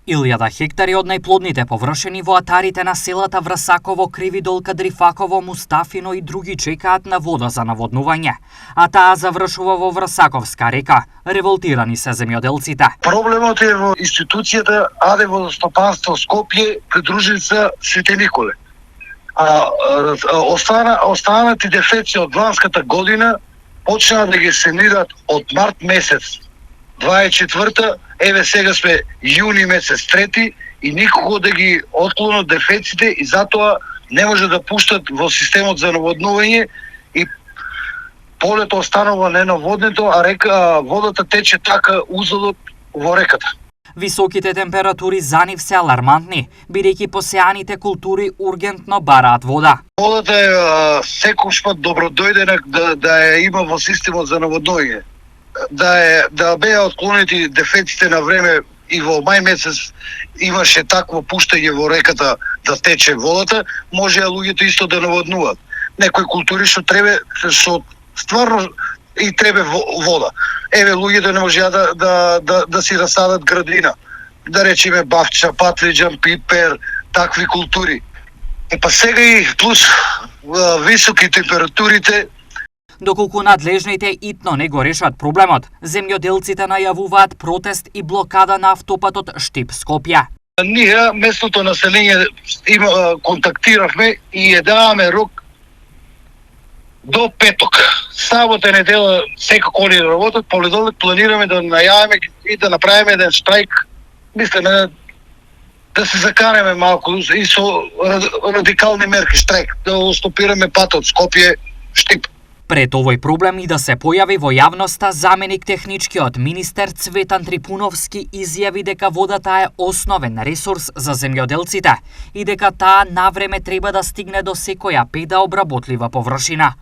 1000 хектари од најплодните површини во атарите на селата Врасаково, Кривидол, Кадрифаково, Мустафино и други чекаат на вода за наводнување, а таа завршува во Врасаковска река. Револтирани се земјоделците. Проблемот е во институцијата АД водостопанство Скопје, придружица Свети Николе. Останати дефеци од ланската година почнаа да ги санираат од март месец 24-та, еве сега сме јуни месец 3 и никого да ги отклонат дефеците и затоа не може да пуштат во системот за наводнување и полето останува ненаводнето, а водата тече така узелот во реката. Високите температури за нив се алармантни, бидејќи посеаните култури ургентно бараат вода. Водата е секој пат добродојдена да ја има во системот за наводнување. Да беа отклонети дефеците на време и во мај месец имаше такво пуштање во реката да тече водата, може луѓето исто да наводнуваат. Некои култури што стварно и треба вода. Еве луѓето не можеа да си расадат градина. Да речеме бавча, патлиџан, пипер, такви култури. Па сега и плюс високи температурите. Доколку надлежните итно не го решат проблемот, земјоделците најавуваат протест и блокада на автопатот Штип-Скопје. Ние, местното население, контактиравме и ја даваме рок до петок. Сабота и недела секако они работат, понеделник планираме да најавиме и да направиме еден штрајк. Мислиме да се заканеме малку и со радикални мерки штрајк, да стопираме патот Скопје-Штип. Пред овој проблем и да се појави во јавноста, заменик техничкиот министер Цветан Трипуновски изјави дека водата е основен ресурс за земјоделците и дека таа навреме треба да стигне до секоја педа обработлива површина.